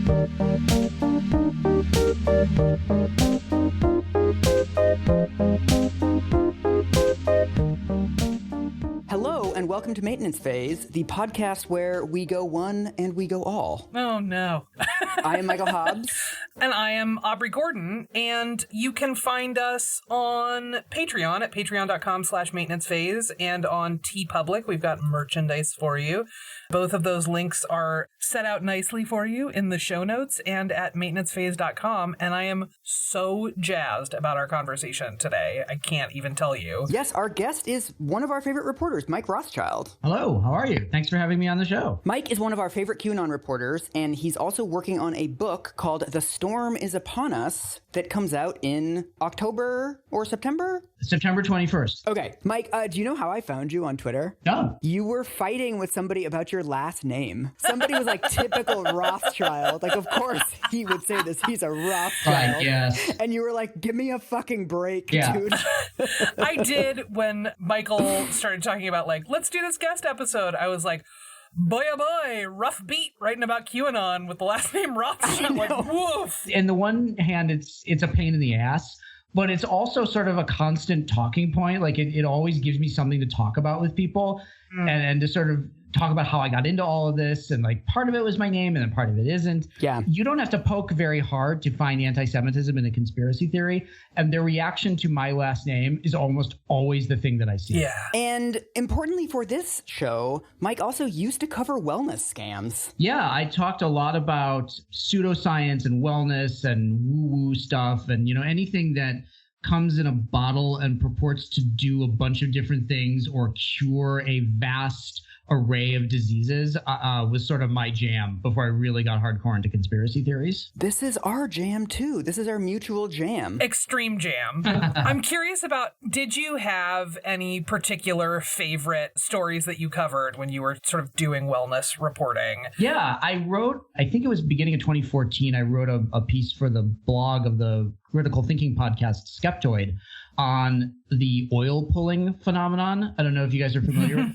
Hello and welcome to Maintenance Phase, the podcast where we go one and we go all. Oh, no. I am Michael Hobbs. And I am Aubrey Gordon, and you can find us on Patreon at patreon.com/maintenancephase and on TeePublic. We've got merchandise for you. Both of those links are set out nicely for you in the show notes and at maintenancephase.com. And I am so jazzed about our conversation today. I can't even tell you. Yes, our guest is one of our favorite reporters, Mike Rothschild. Hello, how are you? Thanks for having me on the show. Mike is one of our favorite QAnon reporters, and he's also working on a book called The Storm is Upon Us that comes out in October or September? September 21st. Okay. Mike, do you know how I found you on Twitter? No. You were fighting with somebody about your last name. Somebody was like, typical Rothschild. Like, of course he would say this. He's a Rothschild. Right, yes. And you were like, give me a fucking break, Yeah. dude. I did when Michael started talking about, like, let's do this guest episode. I was like, boy, oh boy, rough beat writing about QAnon with the last name Rothschild. Like, woof. On the one hand, it's a pain in the ass, but it's also sort of a constant talking point. Like it always gives me something to talk about with people and to sort of talk about how I got into all of this. And like part of it was my name and then part of it isn't. Yeah. You don't have to poke very hard to find anti-Semitism in a conspiracy theory. And their reaction to my last name is almost always the thing that I see. Yeah. And importantly for this show, Mike also used to cover wellness scams. Yeah, I talked a lot about pseudoscience and wellness and woo-woo stuff and, you know, anything that comes in a bottle and purports to do a bunch of different things or cure a vast array of diseases was sort of my jam before I really got hardcore into conspiracy theories. This is our jam, too. This is our mutual jam. Extreme jam. I'm curious about, did you have any particular favorite stories that you covered when you were sort of doing wellness reporting? Yeah, I wrote, I think it was beginning of 2014, I wrote a piece for the blog of the critical thinking podcast Skeptoid on the oil pulling phenomenon. I don't know if you guys are familiar.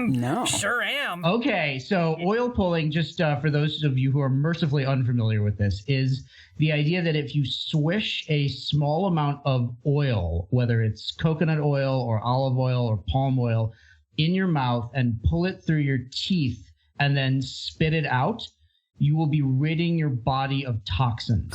No. Sure am. Okay, so oil pulling, just for those of you who are mercifully unfamiliar with this, is the idea that if you swish a small amount of oil, whether it's coconut oil or olive oil or palm oil, in your mouth and pull it through your teeth and then spit it out, you will be ridding your body of toxins.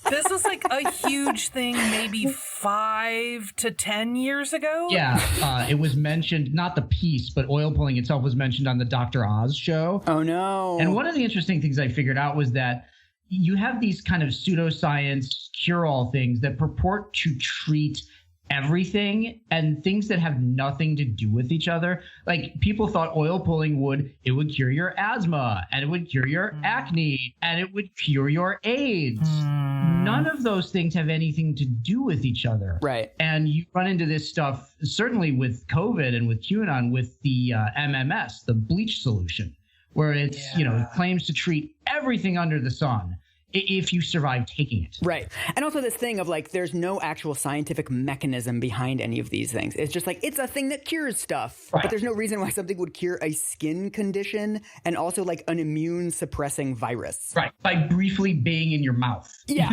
This was like a huge thing maybe 5 to 10 years ago. Yeah, it was mentioned, not the piece, but oil pulling itself was mentioned on the Dr. Oz show. Oh, no. And one of the interesting things I figured out was that you have these kind of pseudoscience cure-all things that purport to treat everything and things that have nothing to do with each other. Like people thought oil pulling would cure your asthma and it would cure your acne and it would cure your AIDS. None of those things have anything to do with each other. Right. And you run into this stuff, certainly with COVID and with QAnon, with the MMS, the bleach solution, where it's, you know, it claims to treat everything under the sun if you survive taking it. Right. And also this thing of like, there's no actual scientific mechanism behind any of these things. It's just like, it's a thing that cures stuff. Right. But there's no reason why something would cure a skin condition and also like an immune suppressing virus. Right. By briefly being in your mouth. Yeah.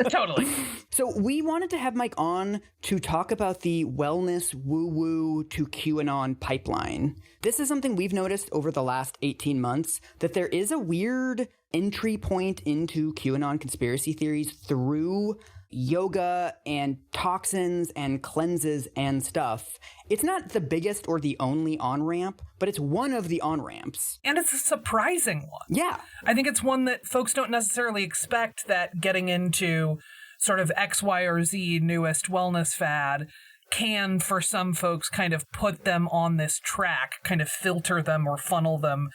Totally. So we wanted to have Mike on to talk about the wellness woo-woo to QAnon pipeline. This is something we've noticed over the last 18 months, that there is a weird entry point into QAnon conspiracy theories through yoga and toxins and cleanses and stuff. It's not the biggest or the only on-ramp, but it's one of the on-ramps. And it's a surprising one. Yeah. I think it's one that folks don't necessarily expect, that getting into sort of X, Y, or Z newest wellness fad can, for some folks, kind of put them on this track, kind of filter them or funnel them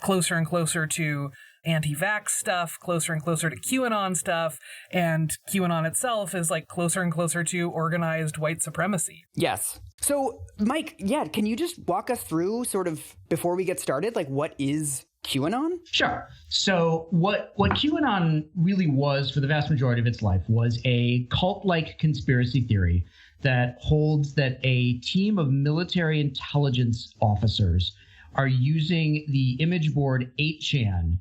closer and closer to anti-vax stuff, closer and closer to QAnon stuff, and QAnon itself is like closer and closer to organized white supremacy. Yes. So, Mike, yeah, can you just walk us through sort of, before we get started, like what is QAnon? Sure. So what QAnon really was for the vast majority of its life was a cult-like conspiracy theory that holds that a team of military intelligence officers are using the image board 8chan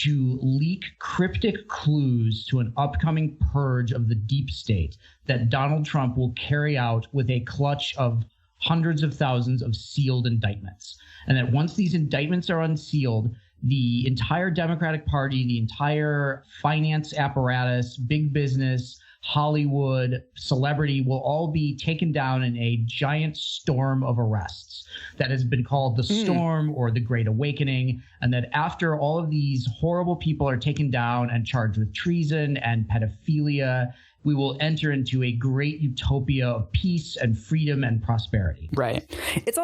to leak cryptic clues to an upcoming purge of the deep state that Donald Trump will carry out with a clutch of hundreds of thousands of sealed indictments. And that once these indictments are unsealed, the entire Democratic Party, the entire finance apparatus, big business, Hollywood, celebrity will all be taken down in a giant storm of arrests that has been called the Storm or the Great Awakening. And that after all of these horrible people are taken down and charged with treason and pedophilia, we will enter into a great utopia of peace and freedom and prosperity. Right. It's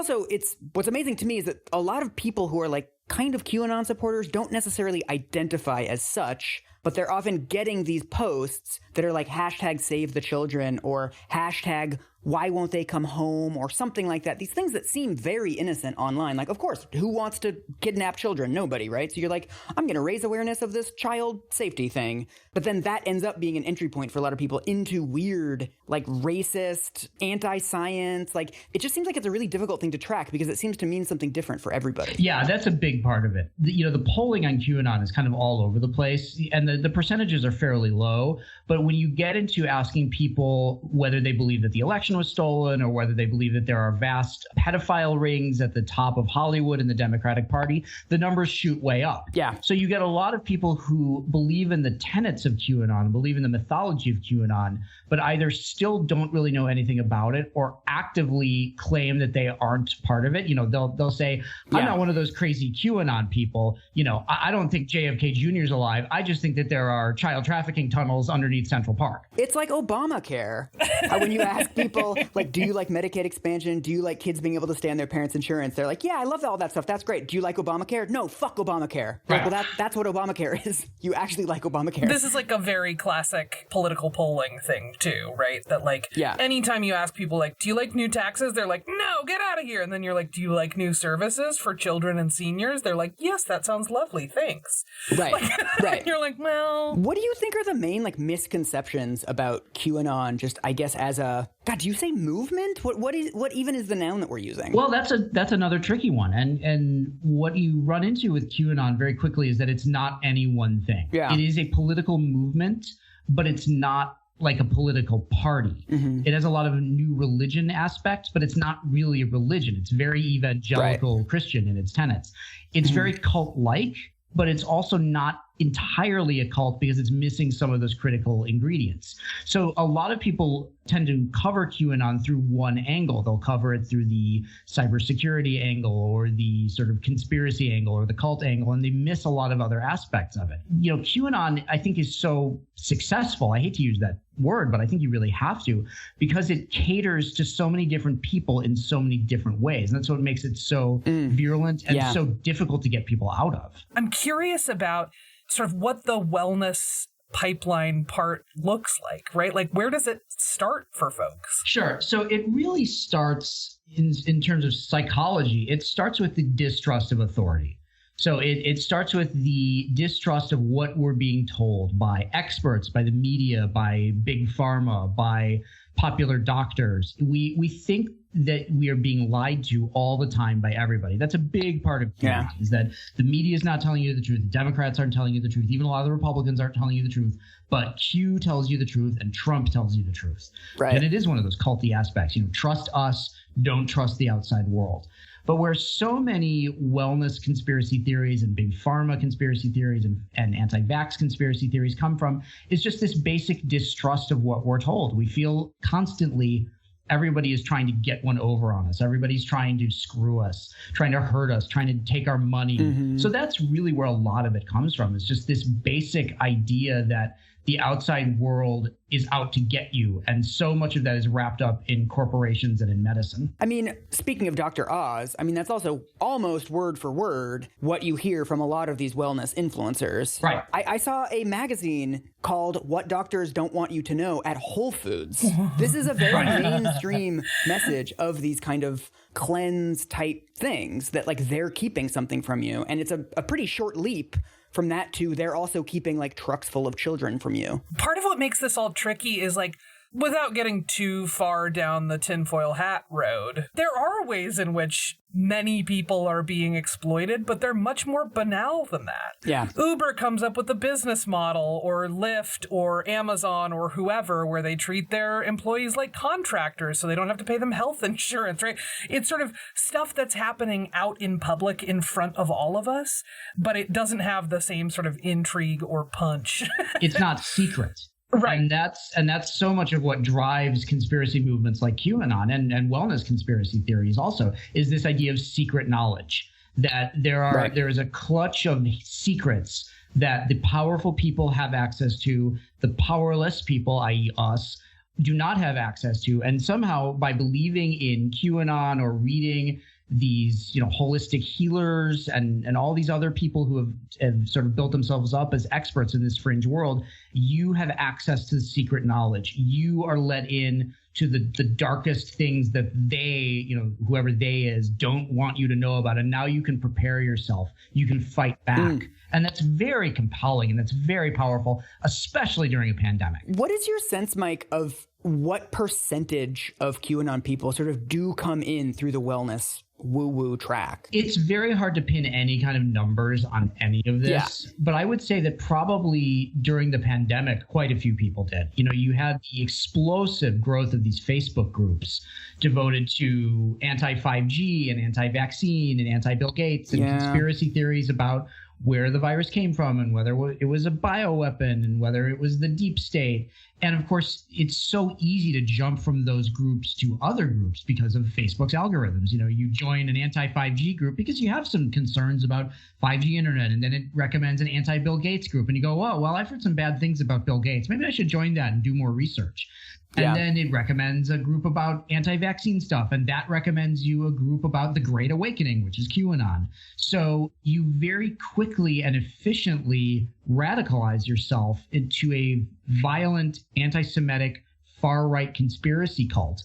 what's amazing to me is that a lot of people who are like kind of QAnon supporters don't necessarily identify as such, but they're often getting these posts that are like hashtag save the children or hashtag why won't they come home or something like that. These things that seem very innocent online. Like, of course, who wants to kidnap children? Nobody, right? So you're like, I'm going to raise awareness of this child safety thing. But then that ends up being an entry point for a lot of people into weird, like racist, anti-science. Like, it just seems like it's a really difficult thing to track because it seems to mean something different for everybody. Yeah, that's a big part of it. The polling on QAnon is kind of all over the place, and the percentages are fairly low. But when you get into asking people whether they believe that the election was stolen or whether they believe that there are vast pedophile rings at the top of Hollywood and the Democratic Party, the numbers shoot way up. Yeah. So you get a lot of people who believe in the tenets of QAnon, believe in the mythology of QAnon, but either still don't really know anything about it or actively claim that they aren't part of it. They'll say, I'm not one of those crazy QAnon people. I don't think JFK Jr. is alive. I just think that there are child trafficking tunnels underneath Central Park. It's like Obamacare. When you ask people, like, do you like Medicaid expansion? Do you like kids being able to stay on their parents' insurance? They're like, yeah, I love all that stuff. That's great. Do you like Obamacare? No, fuck Obamacare. Like, well, that's what Obamacare is. You actually like Obamacare. This is like a very classic political polling thing too, right? That like, anytime you ask people like, do you like new taxes? They're like, no, get out of here. And then you're like, do you like new services for children and seniors? They're like, yes, that sounds lovely. Thanks. Right. Right. You're like, well, what do you think are the main like misconceptions about QAnon? Just, I guess, as a God, do you say movement? What even is the noun that we're using? Well, that's another tricky one. And what you run into with QAnon very quickly is that it's not any one thing. Yeah. It is a political movement, but it's not like a political party. Mm-hmm. It has a lot of new religion aspects, but it's not really a religion. It's very evangelical Christian in its tenets. It's very cult-like, but it's also not entirely a cult because it's missing some of those critical ingredients. So a lot of people tend to cover QAnon through one angle. They'll cover it through the cybersecurity angle or the sort of conspiracy angle or the cult angle, and they miss a lot of other aspects of it. QAnon, I think, is so successful. I hate to use that word, but I think you really have to, because it caters to so many different people in so many different ways. And that's what makes it so virulent and so difficult to get people out of. I'm curious about sort of what the wellness pipeline part looks like, right? Like, where does it start for folks? Sure. So it really starts in terms of psychology. It starts with the distrust of authority. So it starts with the distrust of what we're being told by experts, by the media, by big pharma, by popular doctors. We think that we are being lied to all the time by everybody. That's a big part of QAnon, is that the media is not telling you the truth. The Democrats aren't telling you the truth. Even a lot of the Republicans aren't telling you the truth. But Q tells you the truth and Trump tells you the truth. Right. And it is one of those culty aspects. Trust us, don't trust the outside world. But where so many wellness conspiracy theories and big pharma conspiracy theories and anti-vax conspiracy theories come from is just this basic distrust of what we're told. We feel constantly everybody is trying to get one over on us. Everybody's trying to screw us, trying to hurt us, trying to take our money. Mm-hmm. So that's really where a lot of it comes from. It's just this basic idea that the outside world is out to get you. And so much of that is wrapped up in corporations and in medicine. I mean, speaking of Dr. Oz, that's also almost word for word what you hear from a lot of these wellness influencers. Right. I saw a magazine called What Doctors Don't Want You to Know at Whole Foods. This is a very mainstream message of these kind of cleanse type things that like they're keeping something from you. And it's a pretty short leap from that to they're also keeping like trucks full of children from you. Part of what makes this all tricky is like without getting too far down the tinfoil hat road, there are ways in which many people are being exploited, but they're much more banal than that. Yeah. Uber comes up with a business model, or Lyft, or Amazon, or whoever, where they treat their employees like contractors so they don't have to pay them health insurance, right? It's sort of stuff that's happening out in public in front of all of us, but it doesn't have the same sort of intrigue or punch. It's not secret. Right. And that's so much of what drives conspiracy movements like QAnon and wellness conspiracy theories also, is this idea of secret knowledge, that there is a clutch of secrets that the powerful people have access to, the powerless people, i.e. us, do not have access to. And somehow by believing in QAnon or reading these, holistic healers and all these other people who have sort of built themselves up as experts in this fringe world, you have access to the secret knowledge. You are let in to the darkest things that they, whoever they is, don't want you to know about. And now you can prepare yourself. You can fight back. And that's very compelling and that's very powerful, especially during a pandemic. What is your sense, Mike, of what percentage of QAnon people sort of do come in through the wellness woo-woo track? It's very hard to pin any kind of numbers on any of this, but I would say that probably during the pandemic, quite a few people did. You had the explosive growth of these Facebook groups devoted to anti-5G and anti-vaccine and anti-Bill Gates and conspiracy theories about where the virus came from and whether it was a bioweapon and whether it was the deep state. And of course, it's so easy to jump from those groups to other groups because of Facebook's algorithms. You join an anti-5G group because you have some concerns about 5G internet, and then it recommends an anti-Bill Gates group. And you go, oh, well, I've heard some bad things about Bill Gates. Maybe I should join that and do more research. And then it recommends a group about anti-vaccine stuff. And that recommends you a group about the Great Awakening, which is QAnon. So you very quickly and efficiently radicalize yourself into a violent, anti-Semitic, far-right conspiracy cult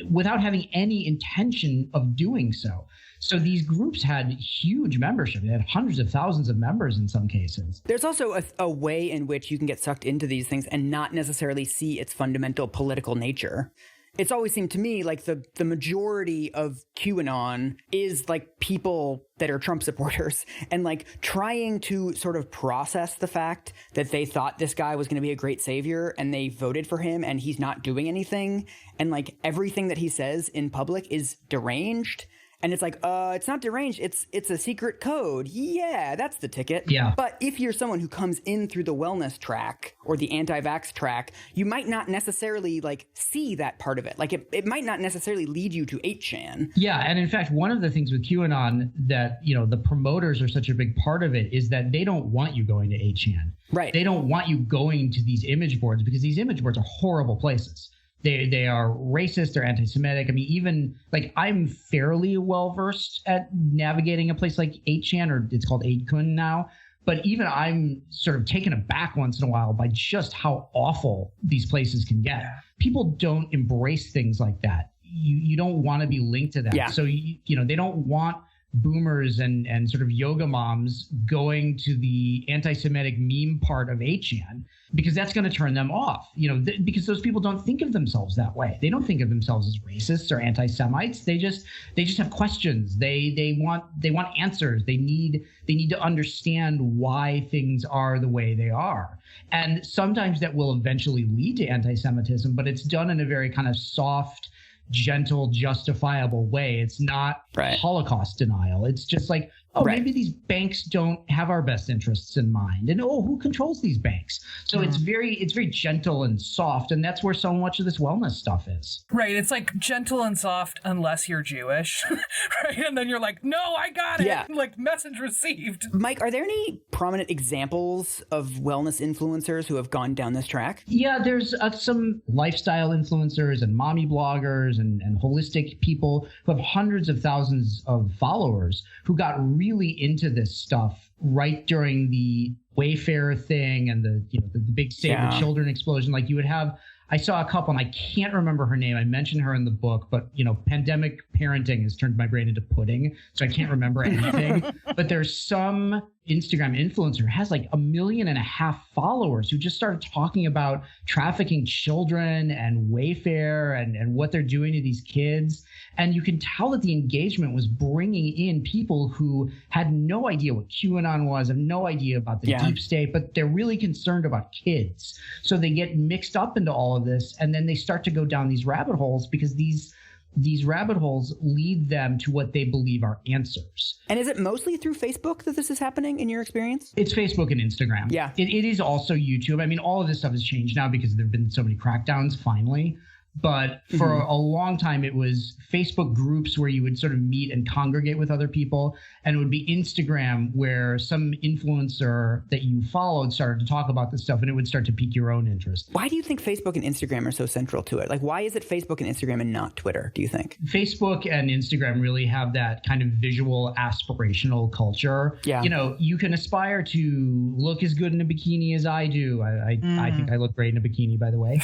without having any intention of doing so. So these groups had huge membership. They had hundreds of thousands of members in some cases. There's also a way in which you can get sucked into these things and not necessarily see its fundamental political nature. It's always seemed to me like the majority of QAnon is like people that are Trump supporters and like trying to sort of process the fact that they thought this guy was going to be a great savior and they voted for him and he's not doing anything. And like everything that he says in public is deranged. And it's like, it's not deranged. It's a secret code. Yeah, that's the ticket. Yeah. But if you're someone who comes in through the wellness track or the anti-vax track, you might not necessarily like see that part of it. Like it might not necessarily lead you to 8chan. Yeah. And in fact, one of the things with QAnon that, the promoters are such a big part of it is that they don't want you going to 8chan. Right. They don't want you going to these image boards because these image boards are horrible places. They are racist, they're anti-Semitic. I mean, even like I'm fairly well versed at navigating a place like 8chan, or it's called 8kun now. But even I'm sort of taken aback once in a while by just how awful these places can get. People don't embrace things like that. You don't want to be linked to that. Yeah. So, they don't want boomers and sort of yoga moms going to the anti-Semitic meme part of 8chan because that's going to turn them off, because those people don't think of themselves that way. They don't think of themselves as racists or anti-Semites. They just have questions. They want answers. They need to understand why things are the way they are. And sometimes that will eventually lead to anti-Semitism, but it's done in a very kind of soft, gentle, justifiable way. It's not Holocaust denial. It's just like, maybe these banks don't have our best interests in mind. And who controls these banks? So it's very gentle and soft. And that's where so much of this wellness stuff is. Right. It's like gentle and soft unless you're Jewish. Right. And then you're like, no, I got it. Yeah. Like message received. Mike, are there any prominent examples of wellness influencers who have gone down this track? Yeah, there's some lifestyle influencers and mommy bloggers and holistic people who have hundreds of thousands of followers who got really into this stuff right during the Wayfair thing and the big Save the Children explosion. Like I saw a couple, and I can't remember her name. I mentioned her in the book, but pandemic parenting has turned my brain into pudding, so I can't remember anything. But there's some Instagram influencer has like 1.5 million followers who just started talking about trafficking children and Wayfair and what they're doing to these kids. And you can tell that the engagement was bringing in people who had no idea what QAnon was, have no idea about the deep state, but they're really concerned about kids. So they get mixed up into all of this, and then they start to go down these rabbit holes because these rabbit holes lead them to what they believe are answers. And is it mostly through Facebook that this is happening in your experience? It's Facebook and Instagram. Yeah. It is also YouTube. I mean, all of this stuff has changed now because there have been so many crackdowns finally. But for a long time, it was Facebook groups where you would sort of meet and congregate with other people. And it would be Instagram where some influencer that you followed started to talk about this stuff, and it would start to pique your own interest. Why do you think Facebook and Instagram are so central to it? Like, why is it Facebook and Instagram and not Twitter, do you think? Facebook and Instagram really have that kind of visual aspirational culture. Yeah. You know, you can aspire to look as good in a bikini as I do. I think I look great in a bikini, by the way.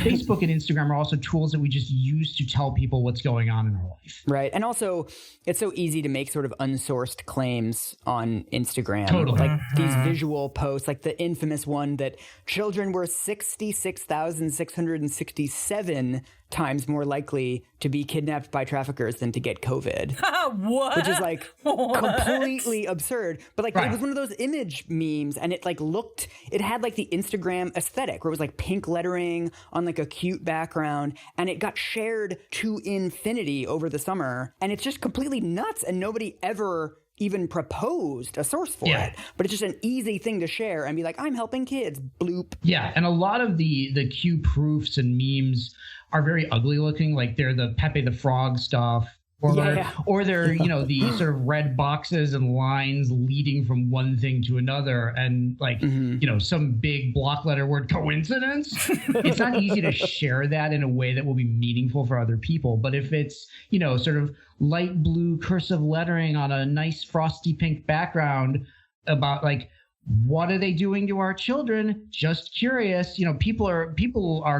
Facebook and Instagram are also tools that we just use to tell people what's going on in our life. Right. And also, it's so easy to make sort of unsourced claims on Instagram. Totally. Like these visual posts, like the infamous one that children were 66,667 times more likely to be kidnapped by traffickers than to get COVID. What? Which is like completely absurd. But like it was one of those image memes, and it like it had like the Instagram aesthetic where it was like pink lettering on like a cute background, and it got shared to infinity over the summer. And it's just completely nuts, and nobody ever even proposed a source for it. But it's just an easy thing to share and be like, I'm helping kids, bloop. Yeah, and a lot of the Q proofs and memes are very ugly looking, like they're the Pepe the Frog stuff. Or they're, you know, the sort of red boxes and lines leading from one thing to another, and like, you know, some big block letter word coincidence. It's not easy to share that in a way that will be meaningful for other people. But if it's, you know, sort of light blue cursive lettering on a nice frosty pink background about like, what are they doing to our children? Just curious. You know, people are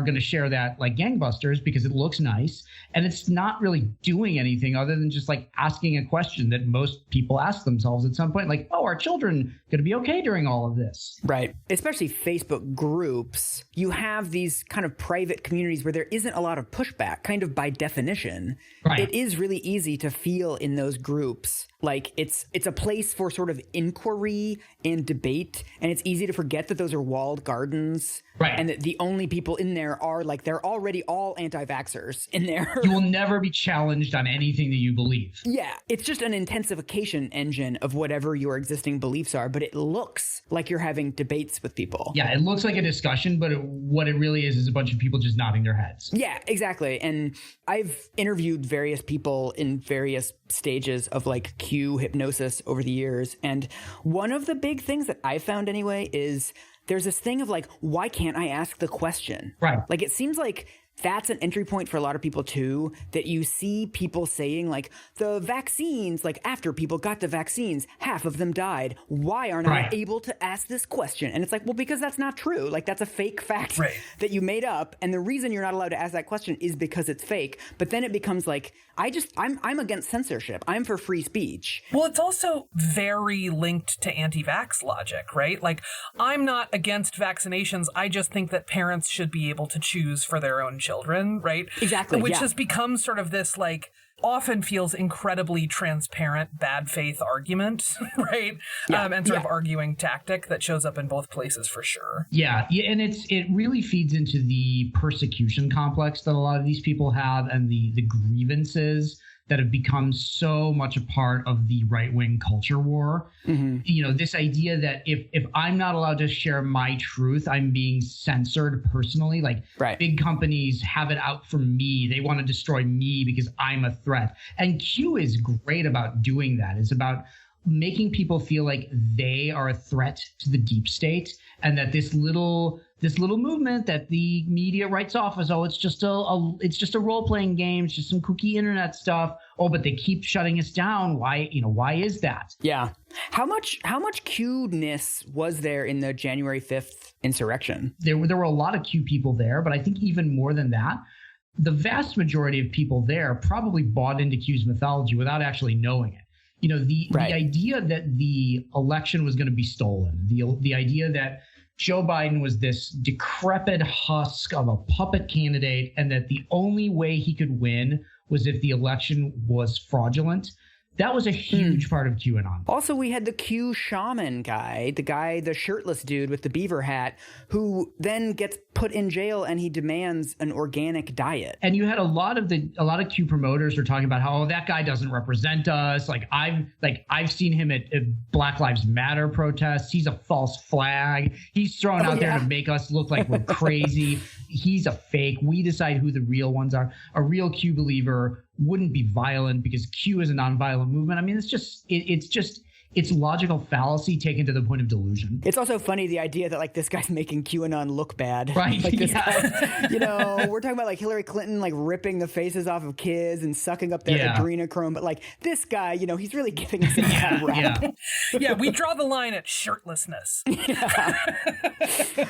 going to share that like gangbusters because it looks nice, and it's not really doing anything other than just like asking a question that most people ask themselves at some point, like, oh, are children going to be okay during all of this? Right. Especially Facebook groups. You have these kind of private communities where there isn't a lot of pushback, kind of by definition. Right. It is really easy to feel in those groups like it's a place for sort of inquiry and debate, and it's easy to forget that those are walled gardens. Right. And that the only people in there are like, they're already all anti-vaxxers in there. You will never be challenged on anything that you believe. Yeah. It's just an intensification engine of whatever your existing beliefs are, but it looks like you're having debates with people. Yeah, it looks like a discussion, but what it really is a bunch of people just nodding their heads. Yeah, exactly. And I've interviewed various people in various stages of like Q hypnosis over the years. And one of the big things that I found anyway is there's this thing of like, why can't I ask the question? Right. Like, it seems like that's an entry point for a lot of people too, that you see people saying like, the vaccines, like after people got the vaccines, half of them died. Why aren't I able to ask this question? And it's like, well, because that's not true. Like, that's a fake fact that you made up. And the reason you're not allowed to ask that question is because it's fake. But then it becomes like, I'm against censorship. I'm for free speech. Well, it's also very linked to anti-vax logic, right? Like, I'm not against vaccinations. I just think that parents should be able to choose for their own children, right? Exactly. Which has become sort of this, like, often feels incredibly transparent bad faith argument, right? And sort of arguing tactic that shows up in both places for sure. Yeah, and it really feeds into the persecution complex that a lot of these people have, and the grievances that have become so much a part of the right-wing culture war. Mm-hmm. You know, this idea that if I'm not allowed to share my truth, I'm being censored personally. Like, big companies have it out for me. They want to destroy me because I'm a threat. And Q is great about doing that. It's about making people feel like they are a threat to the deep state, and that this little movement that the media writes off as, oh, it's just a role-playing game, it's just some kooky internet stuff. Oh, but they keep shutting us down. Why is that? Yeah. How much Q-ness was there in the January 5th insurrection? There were a lot of Q people there, but I think even more than that, the vast majority of people there probably bought into Q's mythology without actually knowing it. The idea that the election was going to be stolen, the idea that Joe Biden was this decrepit husk of a puppet candidate and that the only way he could win was if the election was fraudulent. That was a huge part of QAnon. Also, we had the Q shaman guy, the shirtless dude with the beaver hat, who then gets put in jail and he demands an organic diet. And you had a lot of Q promoters were talking about how that guy doesn't represent us. I've seen him at Black Lives Matter protests. He's a false flag. He's thrown out there to make us look like we're crazy. He's a fake. We decide who the real ones are. A real Q believer wouldn't be violent because Q is a nonviolent movement. I mean, it's logical fallacy taken to the point of delusion. It's also funny, the idea that this guy's making QAnon look bad. Right. This guy, we're talking about Hillary Clinton ripping the faces off of kids and sucking up their adrenochrome. But this guy, he's really giving us a bad rap. Yeah, we draw the line at shirtlessness.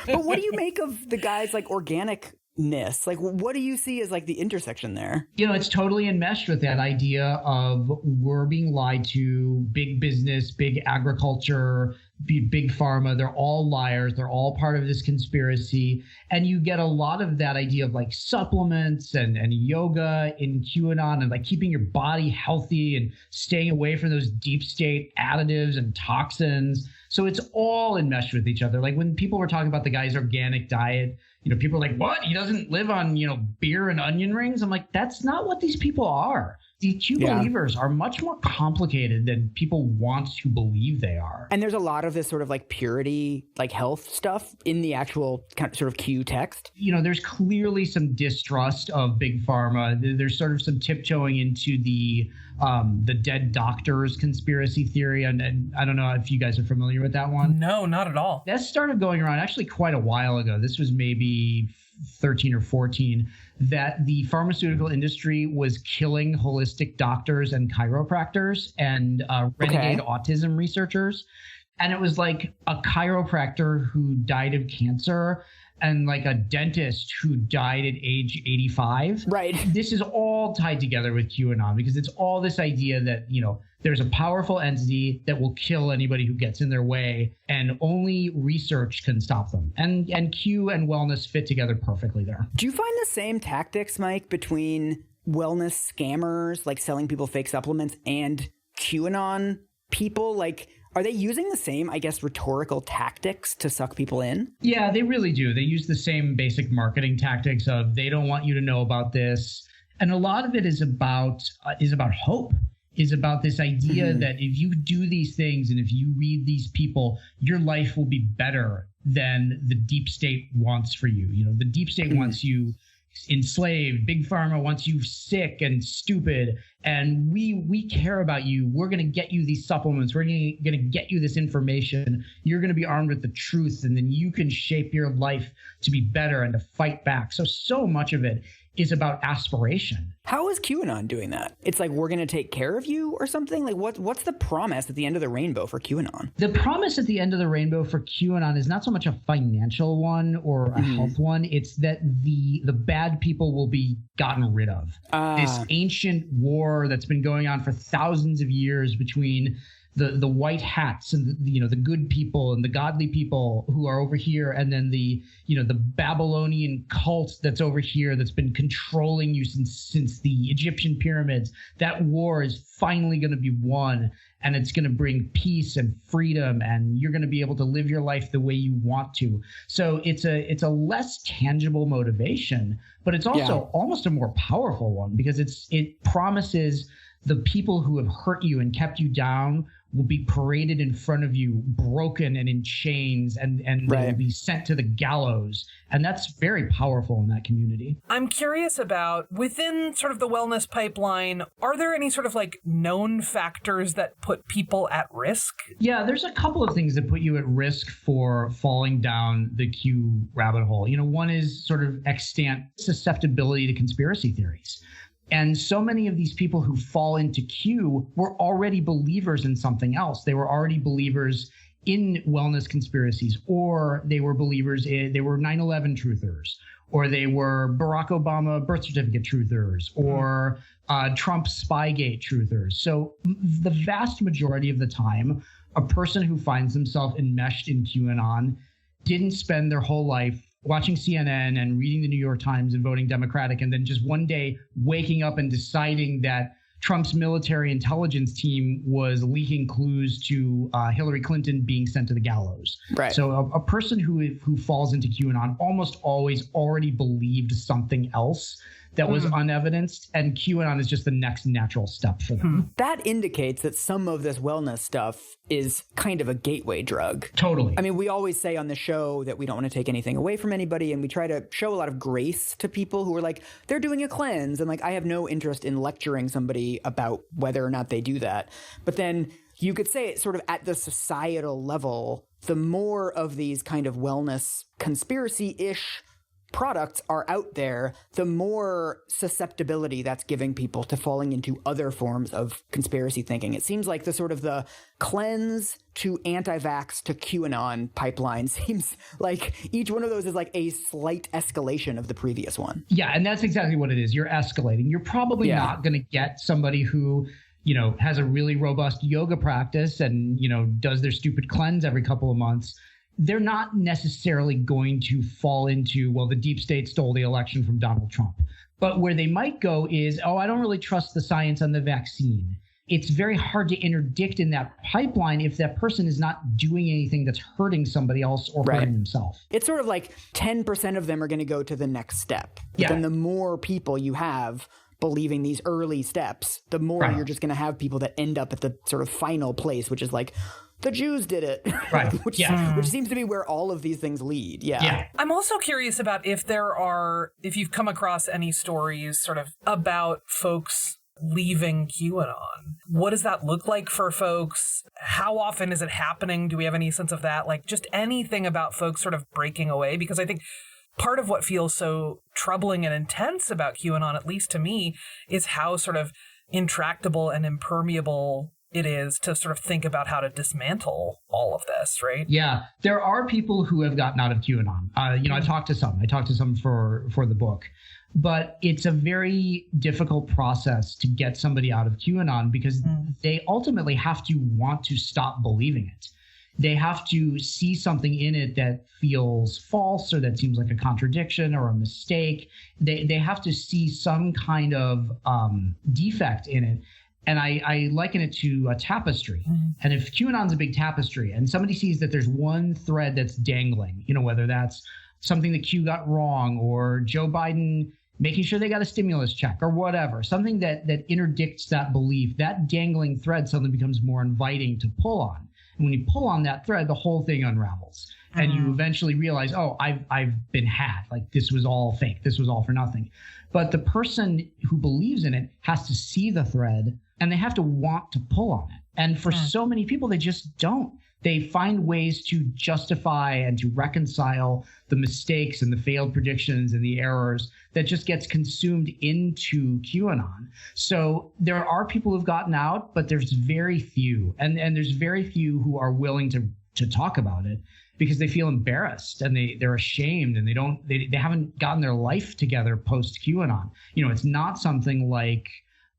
But what do you make of the guy's organicness? What do you see as the intersection there? It's totally enmeshed with that idea of we're being lied to, big business, big agriculture, big pharma. They're all liars. They're all part of this conspiracy. And you get a lot of that idea of supplements and yoga in QAnon and keeping your body healthy and staying away from those deep state additives and toxins. So it's all enmeshed with each other. When people were talking about the guy's organic diet, people are like, what? He doesn't live on, beer and onion rings? I'm like, that's not what these people are. The Q believers are much more complicated than people want to believe they are. And there's a lot of this sort of purity, health stuff in the actual sort of Q text. There's clearly some distrust of big pharma. There's sort of some tiptoeing into the dead doctors conspiracy theory. And I don't know if you guys are familiar with that one. No, not at all. That started going around actually quite a while ago. This was maybe 13 or 14, that the pharmaceutical industry was killing holistic doctors and chiropractors and renegade autism researchers. And it was a chiropractor who died of cancer and a dentist who died at age 85. Right. This is all tied together with QAnon because it's all this idea that, there's a powerful entity that will kill anybody who gets in their way, and only research can stop them. And Q and wellness fit together perfectly there. Do you find the same tactics, Mike, between wellness scammers, selling people fake supplements, and QAnon people? Are they using the same, rhetorical tactics to suck people in? Yeah, they really do. They use the same basic marketing tactics of they don't want you to know about this. And a lot of it is about hope, is about this idea that if you do these things and if you read these people, your life will be better than the deep state wants for you. The deep state wants you enslaved. Big pharma wants you sick and stupid. And we care about you. We're going to get you these supplements. We're going to get you this information. You're going to be armed with the truth. And then you can shape your life to be better and to fight back. So much of it is about aspiration. How is QAnon doing that? It's we're going to take care of you or something? What's the promise at the end of the rainbow for QAnon? The promise at the end of the rainbow for QAnon is not so much a financial one or a health one. It's that the bad people will be gotten rid of. This ancient war that's been going on for thousands of years between the white hats and the good people and the godly people who are over here, and then the Babylonian cult that's over here that's been controlling you since the Egyptian pyramids. That war is finally going to be won, and it's going to bring peace and freedom, and you're going to be able to live your life the way you want to. So it's a less tangible motivation, but it's also almost a more powerful one because it promises the people who have hurt you and kept you down will be paraded in front of you, broken and in chains, and they'll be sent to the gallows. And that's very powerful in that community. I'm curious about, within sort of the wellness pipeline, are there any sort of known factors that put people at risk? Yeah, there's a couple of things that put you at risk for falling down the Q rabbit hole. One is sort of extant susceptibility to conspiracy theories. And so many of these people who fall into Q were already believers in something else. They were already believers in wellness conspiracies, or they were believers they were 9/11 truthers, or they were Barack Obama birth certificate truthers, or Trump Spygate truthers. So the vast majority of the time, a person who finds themselves enmeshed in QAnon didn't spend their whole life watching CNN and reading the New York Times and voting Democratic, and then just one day waking up and deciding that Trump's military intelligence team was leaking clues to Hillary Clinton being sent to the gallows. Right. So a person who falls into QAnon almost always already believed something else that was unevidenced, and QAnon is just the next natural step for them. That indicates that some of this wellness stuff is kind of a gateway drug. Totally. I mean, we always say on the show that we don't want to take anything away from anybody, and we try to show a lot of grace to people who are like, they're doing a cleanse, and like, I have no interest in lecturing somebody about whether or not they do that. But then you could say it sort of at the societal level, the more of these kind of wellness conspiracy-ish products are out there, the more susceptibility that's giving people to falling into other forms of conspiracy thinking. It seems like the sort of the cleanse to anti-vax to QAnon pipeline seems like each one of those is like a slight escalation of the previous one. Yeah, and that's exactly what it is. You're escalating. You're probably not going to get somebody who, you know, has a really robust yoga practice and, you know, does their stupid cleanse every couple of months. They're not necessarily going to fall into, well, the deep state stole the election from Donald Trump. But where they might go is, oh, I don't really trust the science on the vaccine. It's very hard to interdict in that pipeline if that person is not doing anything that's hurting somebody else or hurting themselves. It's sort of like 10% of them are going to go to the next step. But then the more people you have believing these early steps, the more you're just going to have people that end up at the sort of final place, which is like, the Jews did it, right? which seems to be where all of these things lead. Yeah. I'm also curious about if you've come across any stories sort of about folks leaving QAnon. What does that look like for folks? How often is it happening? Do we have any sense of that? Like just anything about folks sort of breaking away? Because I think part of what feels so troubling and intense about QAnon, at least to me, is how sort of intractable and impermeable it is to sort of think about how to dismantle all of this, right? Yeah, there are people who have gotten out of QAnon. I talked to some for the book, but it's a very difficult process to get somebody out of QAnon because they ultimately have to want to stop believing it. They have to see something in it that feels false or that seems like a contradiction or a mistake. They have to see some kind of defect in it. And I liken it to a tapestry. And if QAnon's a big tapestry and somebody sees that there's one thread that's dangling, you know, whether that's something that Q got wrong or Joe Biden making sure they got a stimulus check or whatever, something that interdicts that belief, that dangling thread suddenly becomes more inviting to pull on. And when you pull on that thread, the whole thing unravels. And you eventually realize, oh, I've been had. Like, this was all fake. This was all for nothing. But the person who believes in it has to see the thread and they have to want to pull on it. And for so many people, they just don't. They find ways to justify and to reconcile the mistakes and the failed predictions and the errors that just gets consumed into QAnon. So there are people who've gotten out, but there's very few. And there's very few who are willing to talk about it because they feel embarrassed and they're ashamed and they haven't gotten their life together post QAnon. You know, it's not something like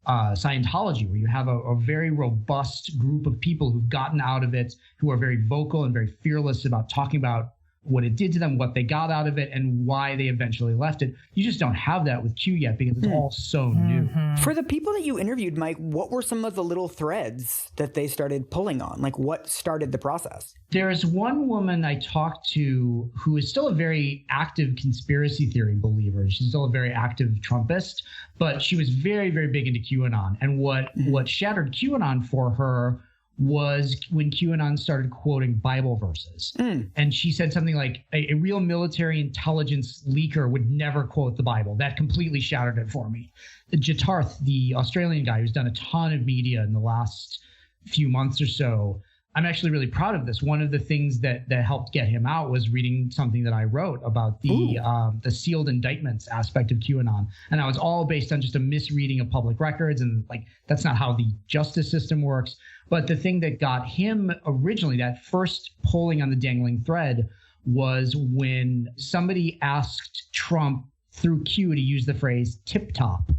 Scientology, where you have a very robust group of people who've gotten out of it, who are very vocal and very fearless about talking about what it did to them, what they got out of it, and why they eventually left it. You just don't have that with Q yet because it's all so new. For the people that you interviewed, Mike, what were some of the little threads that they started pulling on? Like, what started the process? There's one woman I talked to who is still a very active conspiracy theory believer. She's still a very active Trumpist, but she was very, very big into QAnon. And what shattered QAnon for her was when QAnon started quoting Bible verses. And she said something like, a real military intelligence leaker would never quote the Bible. That completely shattered it for me. Jatarth, the Australian guy who's done a ton of media in the last few months or so, I'm actually really proud of this. One of the things that helped get him out was reading something that I wrote about the sealed indictments aspect of QAnon. And that was all based on just a misreading of public records. And like, that's not how the justice system works. But the thing that got him originally, that first pulling on the dangling thread, was when somebody asked Trump through Q to use the phrase tip top.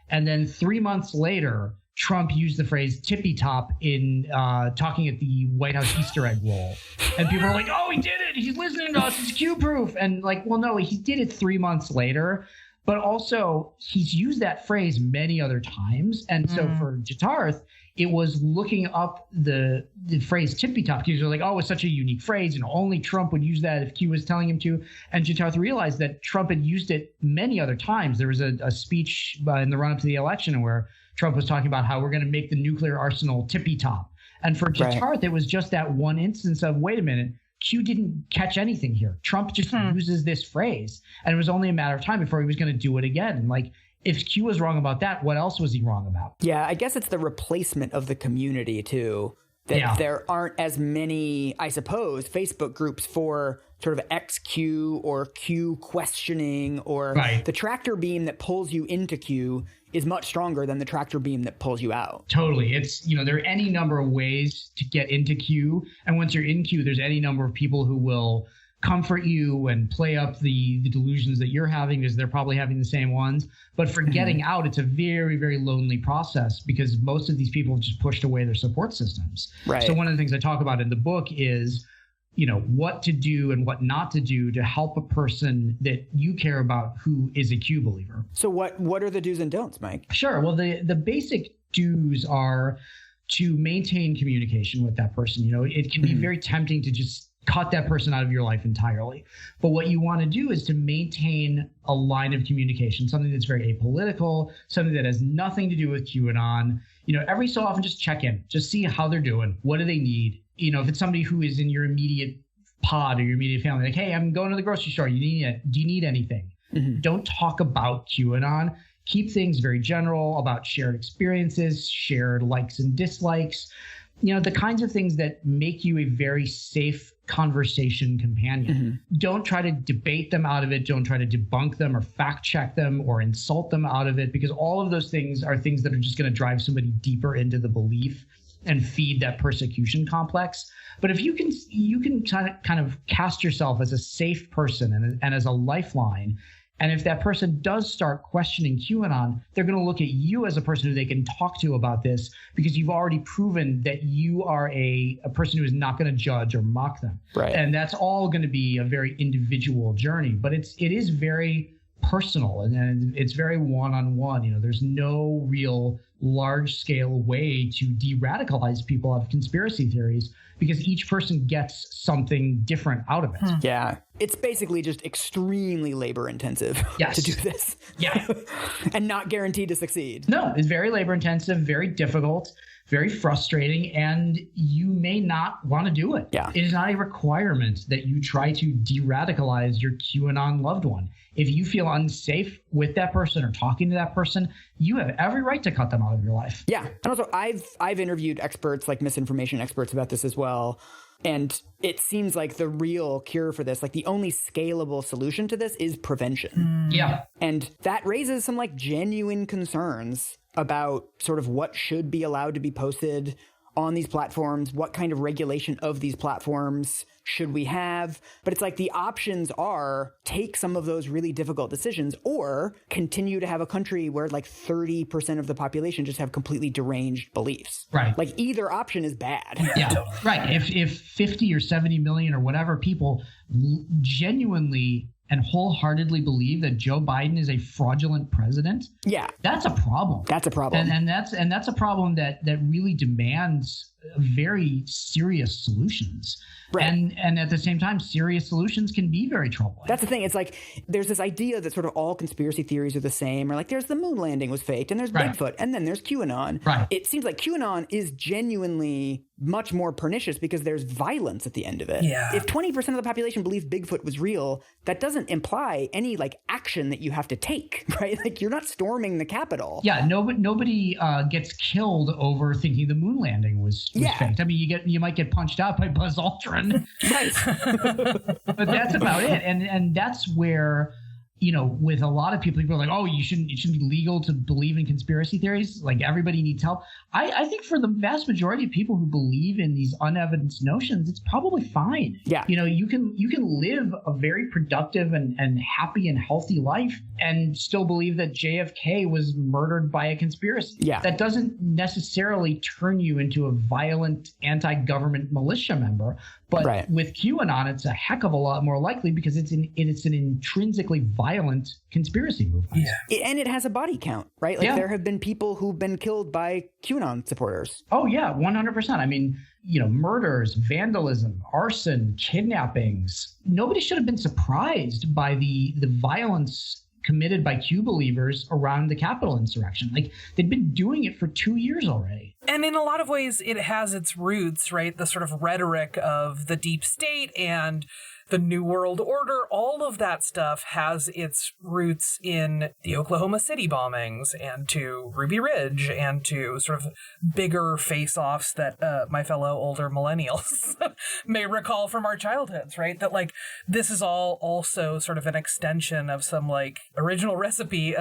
And then 3 months later, Trump used the phrase tippy top in talking at the White House Easter egg roll. And people are like, oh, he did it. He's listening to us. It's Q-proof. And like, well, no, he did it 3 months later. But also, he's used that phrase many other times. And so for Jitarth, it was looking up the phrase tippy top because they're like, oh, it's such a unique phrase. Only Trump would use that if Q was telling him to. And Jitarth realized that Trump had used it many other times. There was a speech in the run-up to the election where Trump was talking about how we're going to make the nuclear arsenal tippy top. And for Jitarth, it was just that one instance of, wait a minute, Q didn't catch anything here. Trump just uses this phrase. And it was only a matter of time before he was going to do it again. And like, if Q was wrong about that, what else was he wrong about? Yeah, I guess it's the replacement of the community, too. That there aren't as many, I suppose, Facebook groups for sort of XQ or Q questioning, or the tractor beam that pulls you into Q is much stronger than the tractor beam that pulls you out. Totally. It's, there are any number of ways to get into Q. And once you're in Q, there's any number of people who will comfort you and play up the delusions that you're having because they're probably having the same ones. But for getting out, it's a very, very lonely process because most of these people have just pushed away their support systems. Right. So one of the things I talk about in the book is, what to do and what not to do to help a person that you care about who is a Q believer. So what are the do's and don'ts, Mike? Sure. Well, the basic do's are to maintain communication with that person. It can be very tempting to just cut that person out of your life entirely. But what you want to do is to maintain a line of communication, something that's very apolitical, something that has nothing to do with QAnon. Every so often just check in, just see how they're doing. What do they need? If it's somebody who is in your immediate pod or your immediate family, like, hey, I'm going to the grocery store. Do you need anything? Don't talk about QAnon. Keep things very general about shared experiences, shared likes and dislikes. The kinds of things that make you a very safe conversation companion. Don't try to debate them out of it. Don't try to debunk them or fact check them or insult them out of it, because all of those things are things that are just going to drive somebody deeper into the belief and feed that persecution complex. But if you can kind of cast yourself as a safe person and as a lifeline. And if that person does start questioning QAnon, they're going to look at you as a person who they can talk to about this, because you've already proven that you are a person who is not going to judge or mock them. Right. And that's all going to be a very individual journey. But it is very personal and it's very one-on-one. There's no real large-scale way to de-radicalize people out of conspiracy theories, because each person gets something different out of it. Yeah. It's basically just extremely labor intensive to do this. Yeah. And not guaranteed to succeed. No, it's very labor intensive, very difficult, very frustrating, and you may not want to do it. Yeah. It is not a requirement that you try to de-radicalize your QAnon loved one. If you feel unsafe with that person or talking to that person, you have every right to cut them out of your life. Yeah. And also, I've interviewed experts, like misinformation experts, about this as well. And it seems like the real cure for this, like the only scalable solution to this, is prevention. Yeah. And that raises some like genuine concerns about sort of what should be allowed to be posted on these platforms, what kind of regulation of these platforms should we have. But it's like the options are take some of those really difficult decisions, or continue to have a country where like 30% of the population just have completely deranged beliefs. Right. Like either option is bad. Yeah. Right. If 50 or 70 million or whatever people genuinely and wholeheartedly believe that Joe Biden is a fraudulent president, that's a problem. That's a problem. And that's a problem that really demands very serious solutions. Right. And at the same time, serious solutions can be very troubling. That's the thing. It's like there's this idea that sort of all conspiracy theories are the same, or like there's the moon landing was faked, and there's Bigfoot, and then there's QAnon. Right. It seems like QAnon is genuinely much more pernicious because there's violence at the end of it. Yeah. If 20% of the population believes Bigfoot was real, that doesn't imply any like action that you have to take, right? Like you're not storming the Capitol. Yeah, nobody gets killed over thinking the moon landing was faked. I mean, you might get punched out by Buzz Aldrin. Right. But that's about it. And that's where, with a lot of people are like, oh, it shouldn't be legal to believe in conspiracy theories. Like everybody needs help. I think for the vast majority of people who believe in these unevidenced notions, it's probably fine. Yeah. You can live a very productive and happy and healthy life and still believe that JFK was murdered by a conspiracy. Yeah. That doesn't necessarily turn you into a violent anti-government militia member. But with QAnon, it's a heck of a lot more likely because it's an intrinsically violent conspiracy movement. Yeah. And it has a body count, right? Like there have been people who've been killed by QAnon supporters. Oh, yeah, 100%. I mean, murders, vandalism, arson, kidnappings. Nobody should have been surprised by the violence committed by Q believers around the Capitol insurrection. Like they'd been doing it for 2 years already. And in a lot of ways, it has its roots, right? The sort of rhetoric of the deep state and the New World Order, all of that stuff has its roots in the Oklahoma City bombings and to Ruby Ridge and to sort of bigger face-offs that my fellow older millennials may recall from our childhoods, right? That like this is all also sort of an extension of some like original recipe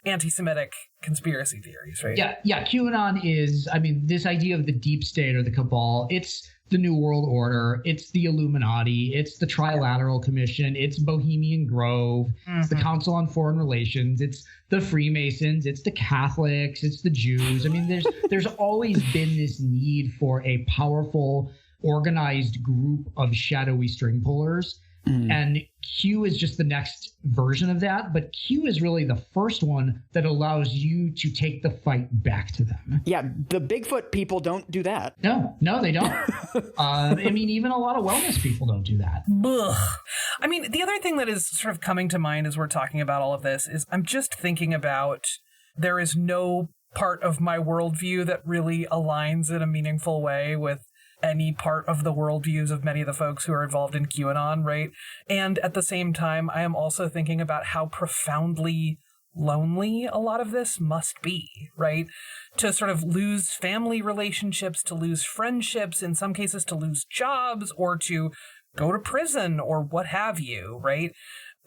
anti-Semitic conspiracy theories, right? Yeah. QAnon is, this idea of the deep state or the cabal, it's the New World Order, it's the Illuminati, it's the Trilateral Commission, it's Bohemian Grove, it's the Council on Foreign Relations, it's the Freemasons, it's the Catholics, it's the Jews. There's always been this need for a powerful, organized group of shadowy string pullers. And Q is just the next version of that. But Q is really the first one that allows you to take the fight back to them. Yeah, the Bigfoot people don't do that. No, they don't. Even a lot of wellness people don't do that. The other thing that is sort of coming to mind as we're talking about all of this is I'm just thinking about there is no part of my worldview that really aligns in a meaningful way with any part of the worldviews of many of the folks who are involved in QAnon, right? And at the same time, I am also thinking about how profoundly lonely a lot of this must be, right? To sort of lose family relationships, to lose friendships, in some cases to lose jobs, or to go to prison or what have you, right?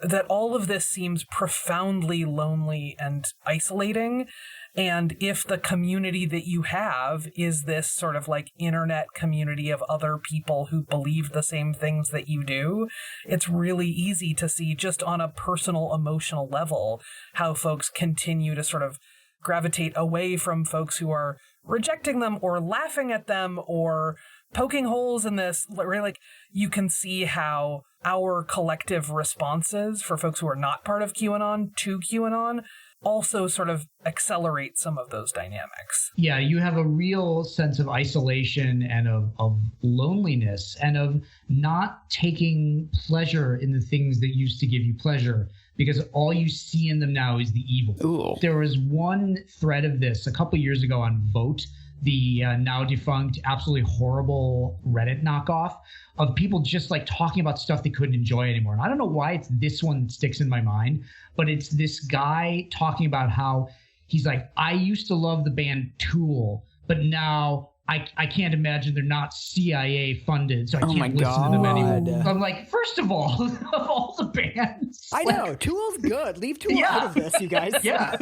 That all of this seems profoundly lonely and isolating. And if the community that you have is this sort of like internet community of other people who believe the same things that you do, it's really easy to see just on a personal, emotional level how folks continue to sort of gravitate away from folks who are rejecting them or laughing at them or poking holes in this. Right? Like you can see how our collective responses for folks who are not part of QAnon to QAnon also sort of accelerate some of those dynamics. Yeah, you have a real sense of isolation and of loneliness and of not taking pleasure in the things that used to give you pleasure because all you see in them now is the evil. Ooh. There was one thread of this a couple years ago on Vote, the now defunct, absolutely horrible Reddit knockoff of people just like talking about stuff they couldn't enjoy anymore. And I don't know why it's this one that sticks in my mind, but it's this guy talking about how he's like, I used to love the band Tool, but now I can't imagine they're not CIA funded, so I can't listen to them anymore. I'm like, first of all the bands. I know, Tool's good. Leave Tool out of this, you guys. Yeah,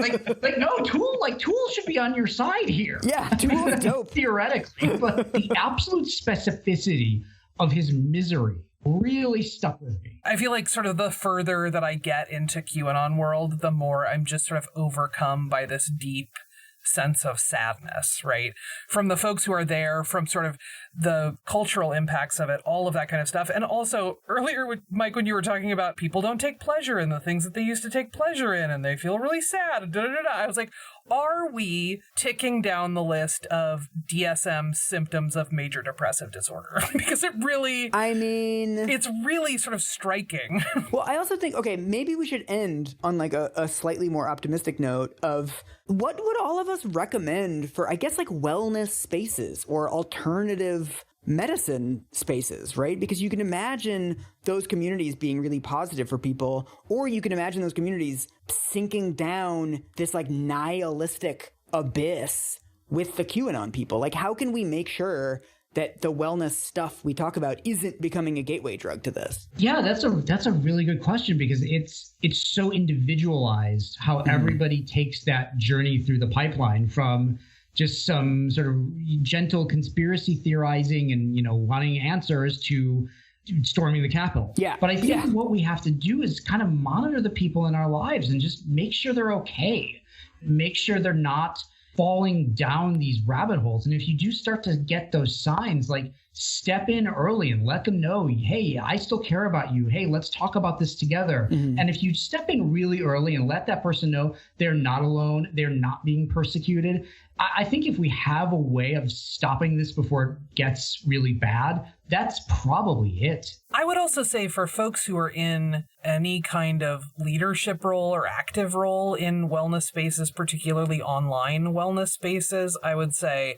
no, Tool should be on your side here. Yeah, Tool is dope. Theoretically, but the absolute specificity of his misery really stuck with me. I feel like sort of the further that I get into QAnon world, the more I'm just sort of overcome by this deep sense of sadness, right? From the folks who are there, from sort of the cultural impacts of it, all of that kind of stuff. And also earlier with Mike, when you were talking about people don't take pleasure in the things that they used to take pleasure in and they feel really sad. I was like, are we ticking down the list of DSM symptoms of major depressive disorder? Because it really, it's really sort of striking. Well, I also think, okay, maybe we should end on like a slightly more optimistic note of what would all of us recommend for, I guess, like wellness spaces or alternative medicine spaces, right? Because you can imagine those communities being really positive for people, or you can imagine those communities sinking down this like nihilistic abyss with the QAnon people. Like, how can we make sure that the wellness stuff we talk about isn't becoming a gateway drug to this? Yeah, that's a really good question, because it's so individualized how everybody takes that journey through the pipeline, from just some sort of gentle conspiracy theorizing and, wanting answers to storming the Capitol. Yeah. But I think what we have to do is kind of monitor the people in our lives and just make sure they're okay. Make sure they're not falling down these rabbit holes. And if you do start to get those signs, like, step in early and let them know, hey, I still care about you. Hey, let's talk about this together. And if you step in really early and let that person know they're not alone, they're not being persecuted, I think if we have a way of stopping this before it gets really bad, that's probably it. I would also say for folks who are in any kind of leadership role or active role in wellness spaces, particularly online wellness spaces, I would say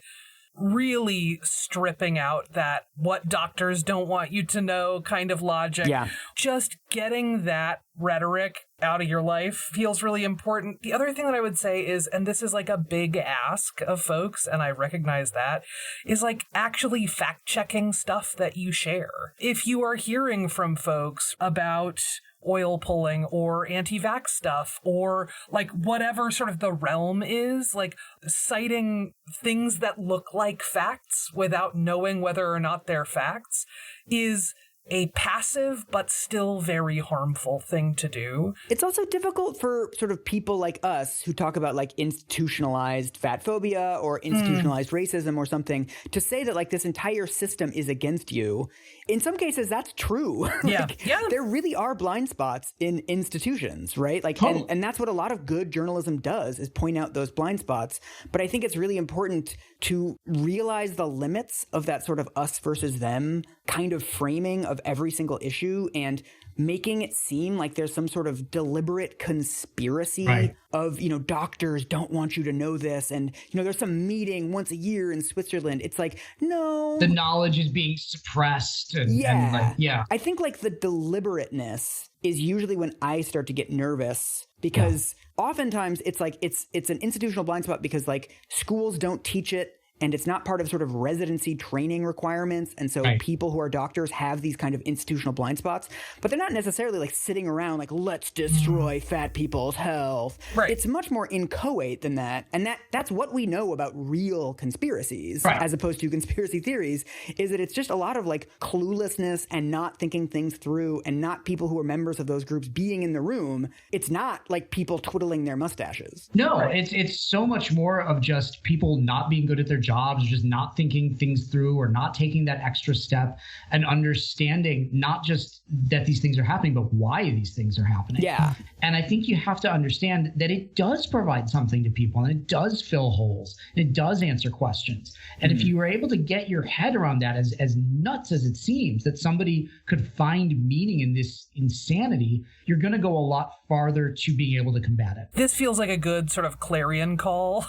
really stripping out that what doctors don't want you to know kind of logic. Yeah. Just getting that rhetoric out of your life feels really important. The other thing that I would say is, and this is like a big ask of folks, and I recognize that, is like actually fact checking stuff that you share. If you are hearing from folks about oil pulling or anti-vax stuff or like whatever sort of the realm is, like citing things that look like facts without knowing whether or not they're facts is a passive but still very harmful thing to do. It's also difficult for sort of people like us who talk about like institutionalized fat phobia or institutionalized racism or something to say that like this entire system is against you. In some cases, that's true. Yeah. Like, there really are blind spots in institutions, right? Like, and that's what a lot of good journalism does, is point out those blind spots. But I think it's really important to realize the limits of that sort of us versus them kind of framing of every single issue, and making it seem like there's some sort of deliberate conspiracy of, doctors don't want you to know this. And, there's some meeting once a year in Switzerland. It's like, no. The knowledge is being suppressed. I think like the deliberateness is usually when I start to get nervous, because oftentimes it's like it's an institutional blind spot because like schools don't teach it. And it's not part of sort of residency training requirements. And so people who are doctors have these kind of institutional blind spots, but they're not necessarily like sitting around like, let's destroy fat people's health. Right. It's much more inchoate than that. And that's what we know about real conspiracies as opposed to conspiracy theories, is that it's just a lot of like cluelessness and not thinking things through, and not people who are members of those groups being in the room. It's not like people twiddling their mustaches. No, it's so much more of just people not being good at their jobs, just not thinking things through, or not taking that extra step and understanding not just that these things are happening, but why these things are happening. Yeah. And I think you have to understand that it does provide something to people, and it does fill holes, and it does answer questions. And if you were able to get your head around that, as nuts as it seems that somebody could find meaning in this insanity, you're going to go a lot farther to being able to combat it. This feels like a good sort of clarion call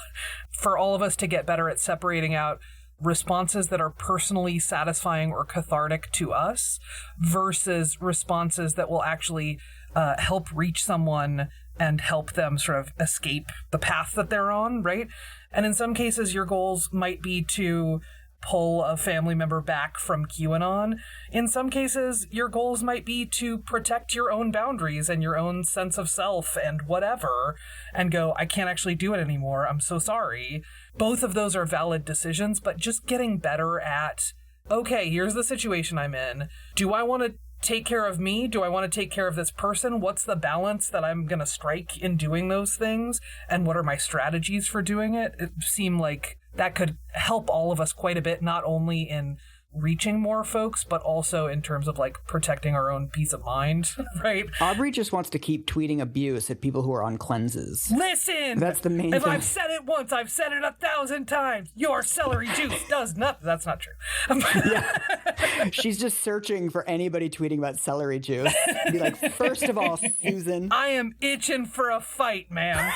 for all of us to get better at separating out responses that are personally satisfying or cathartic to us versus responses that will actually help reach someone and help them sort of escape the path that they're on, right? And in some cases, your goals might be to pull a family member back from QAnon. In some cases, your goals might be to protect your own boundaries and your own sense of self and whatever, and go, I can't actually do it anymore. I'm so sorry. Both of those are valid decisions, but just getting better at, okay, here's the situation I'm in. Do I want to take care of me? Do I want to take care of this person? What's the balance that I'm going to strike in doing those things? And what are my strategies for doing it? It seemed like that could help all of us quite a bit, not only in reaching more folks, but also in terms of like protecting our own peace of mind, right? Aubrey just wants to keep tweeting abuse at people who are on cleanses. Listen! That's the main If thing. I've said it once, I've said it 1,000 times. Your celery juice does nothing. That's not true. She's just searching for anybody tweeting about celery juice. Be like, first of all, Susan. I am itching for a fight, man.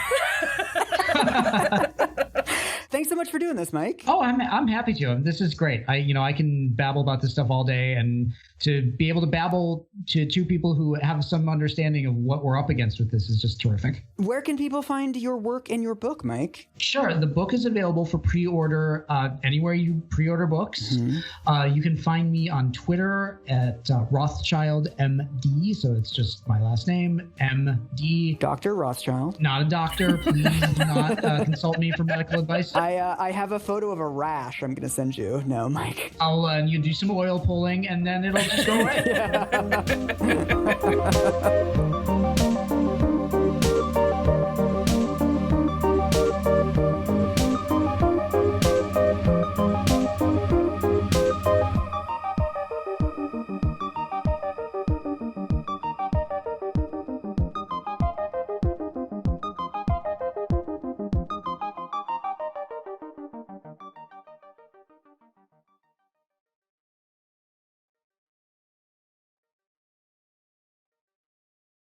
Thanks Thanks so much for doing this, Mike. Oh, I'm happy to. This is great. I can babble about this stuff all day, and to be able to babble to two people who have some understanding of what we're up against with this is just terrific. Where can people find your work and your book, Mike? Sure. The book is available for pre-order anywhere you pre-order books. You can find me on Twitter at RothschildMD. So it's just my last name, MD. Dr. Rothschild. Not a doctor. Please do not consult me for medical advice. I have a photo of a rash I'm going to send you. No, Mike. You do some oil pulling and then it'll just go away.